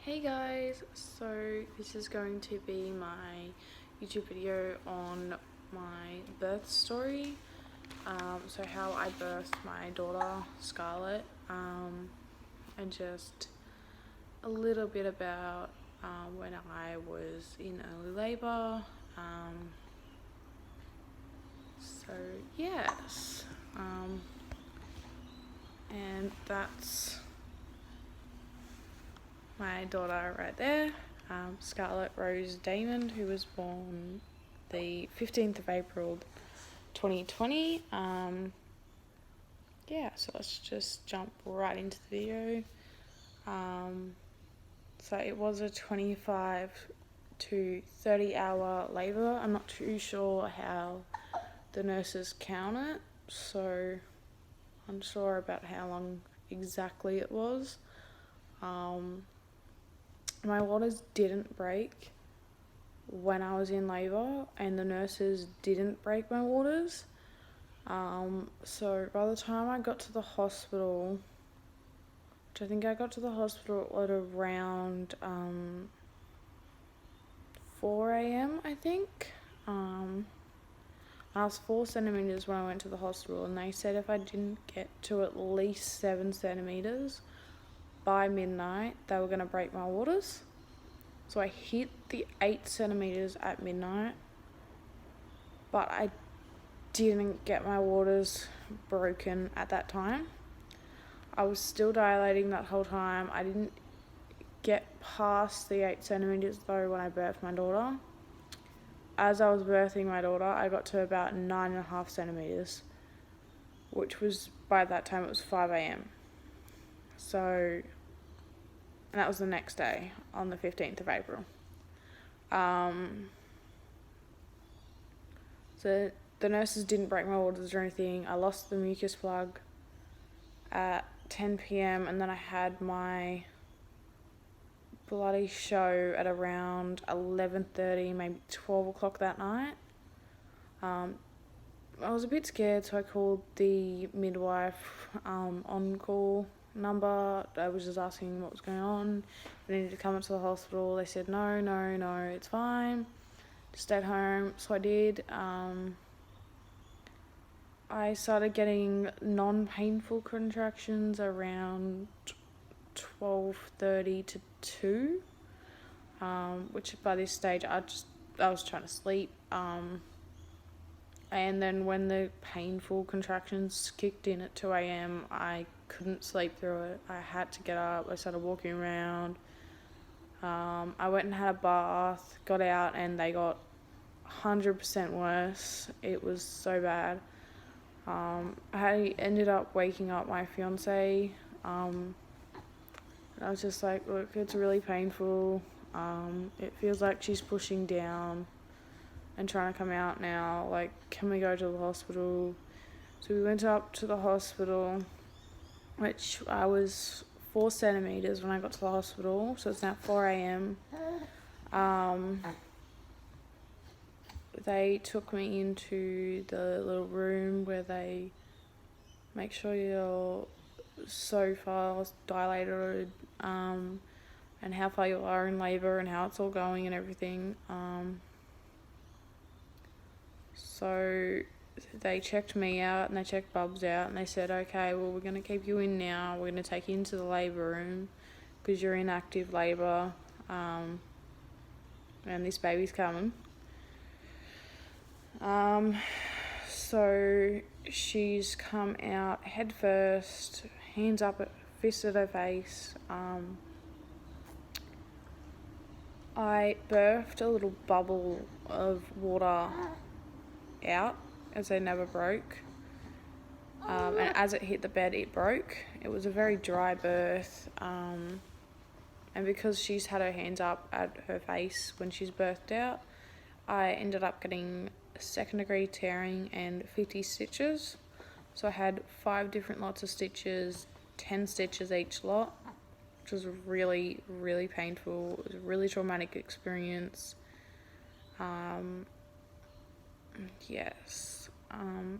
Hey guys, so this is going to be my YouTube video on my birth story. So how I birthed my daughter Scarlett, and just a little bit about when I was in early labour. So yes, and that's my daughter right there, Scarlett Rose Damon, who was born the 15th of April 2020. So let's just jump right into the video. So it was a 25 to 30 hour labour. I'm not too sure how the nurses count it, so I'm unsure about how long exactly it was. My waters didn't break when I was in labour, and the nurses didn't break my waters. So by the time I got to the hospital, which I think I got to the hospital at around 4 a.m. I think. I was 4 centimetres when I went to the hospital, and they said if I didn't get to at least 7 centimetres by midnight, they were going to break my waters. So I hit the 8 centimetres at midnight, but I didn't get my waters broken at that time. I was still dilating that whole time. I didn't get past the 8 centimetres though when I birthed my daughter. As I was birthing my daughter, I got to about 9.5 centimetres, which was, by that time, it was 5 a.m. So, and that was the next day, on the 15th of April. So the nurses didn't break my waters or anything. I lost the mucus plug at 10 p.m. and then I had my bloody show at around 11:30, maybe 12 o'clock that night. I was a bit scared, so I called the midwife on-call number. I was just asking what was going on. I needed to come into the hospital. They said, no, it's fine. Just stay at home. So I did. I started getting non-painful contractions around 12:30 to 2, which by this stage I was trying to sleep. And then when the painful contractions kicked in at 2 a.m, I couldn't sleep through it. I had to get up. I started walking around. I went and had a bath, got out, and they got 100% worse. It was so bad. I ended up waking up my fiance. And I was just like, look, it's really painful. It feels like she's pushing down and trying to come out now. Like, can we go to the hospital? So we went up to the hospital, which I was 4 centimetres when I got to the hospital. So it's now 4 a.m. They took me into the little room where they make sure you're so far dilated, and how far you are in labour and how it's all going and everything. So they checked me out and they checked Bubs out, and they said, okay, well, we're going to keep you in now. We're going to take you into the labour room because you're in active labour, and this baby's coming. So she's come out head first, hands up, fist at her face. I birthed a little bubble of water out as they never broke. And as it hit the bed, it broke. It was a very dry birth. And because she's had her hands up at her face when she's birthed out, I ended up getting 2nd degree tearing and 50 stitches. So I had 5 different lots of stitches, 10 stitches each lot, which was really, really painful. It was a really traumatic experience. Yes.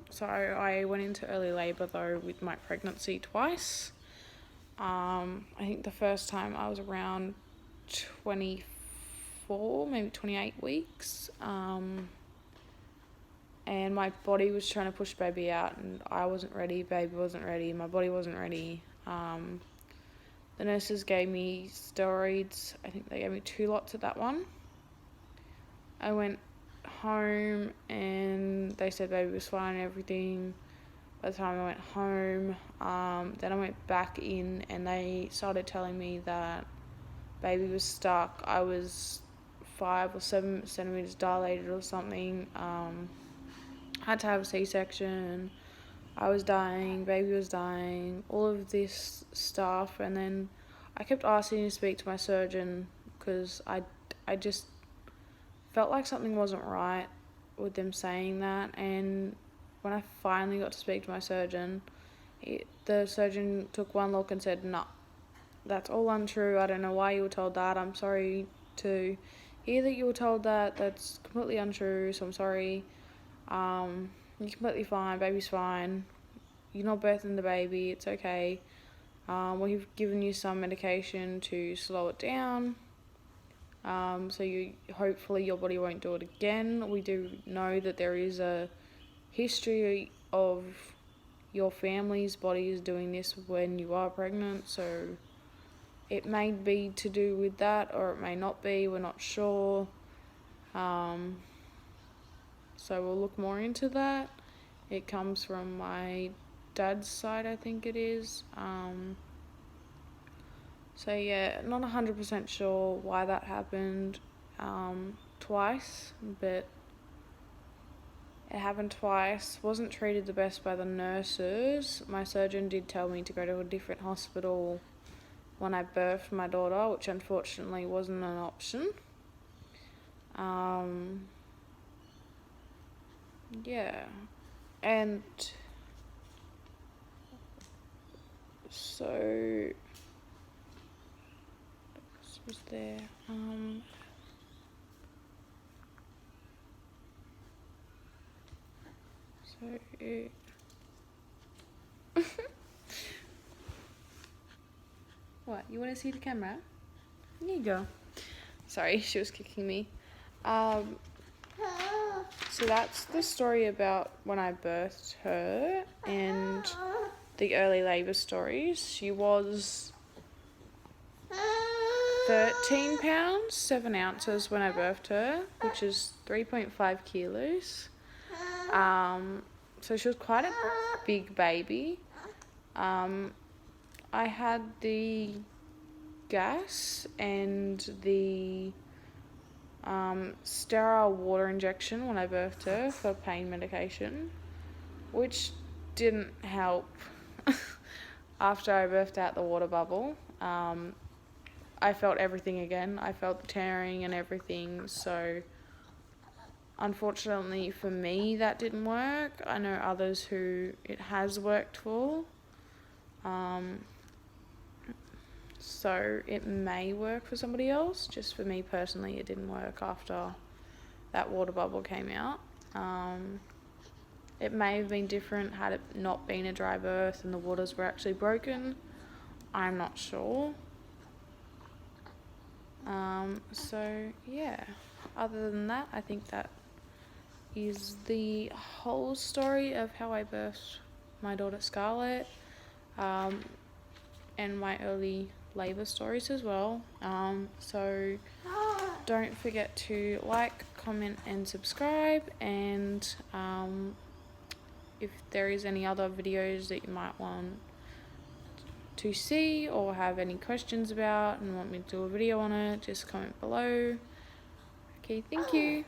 So I went into early labour though with my pregnancy twice. I think the first time I was around 24, maybe 28 weeks. And my body was trying to push baby out, and I wasn't ready, baby wasn't ready, my body wasn't ready. The nurses gave me steroids. I think they gave me 2 lots of that one. I went home and they said baby was fine and everything. By the time I went home, then I went back in and they started telling me that baby was stuck. I was 5 or 7 centimeters dilated or something. Had to have a C-section. I was dying, baby was dying, all of this stuff. And then I kept asking to speak to my surgeon because I just felt like something wasn't right with them saying that. And when I finally got to speak to my surgeon, the surgeon took one look and said, "No, that's all untrue. I don't know why you were told that. I'm sorry to hear that you were told that. That's completely untrue, so I'm sorry. You're completely fine, baby's fine. You're not birthing the baby, it's okay. We've given you some medication to slow it down. So hopefully your body won't do it again. We do know that there is a history of your family's bodies doing this when you are pregnant, so it may be to do with that or it may not be, we're not sure. So we'll look more into that. It comes from my dad's side, I think it is. So yeah, not 100% sure why that happened twice, but it happened twice. Wasn't treated the best by the nurses. My surgeon did tell me to go to a different hospital when I birthed my daughter, which unfortunately wasn't an option. Yeah, and so this was there. What, you want to see the camera? Here you go. Sorry, she was kicking me. So that's the story about when I birthed her and the early labour stories. She was 13 pounds, 7 ounces when I birthed her, which is 3.5 kilos. So she was quite a big baby. I had the gas and the sterile water injection when I birthed her for pain medication, which didn't help after I birthed out the water bubble. I felt everything again. I felt the tearing and everything, so unfortunately for me that didn't work. I know others who it has worked for. So it may work for somebody else. Just for me personally, it didn't work after that water bubble came out. It may have been different had it not been a dry birth and the waters were actually broken. I'm not sure. So yeah, other than that, I think that is the whole story of how I birthed my daughter Scarlett, and my early labour stories as well. So don't forget to like, comment and subscribe, and if there is any other videos that you might want to see or have any questions about and want me to do a video on it, just comment below. Okay, thank you.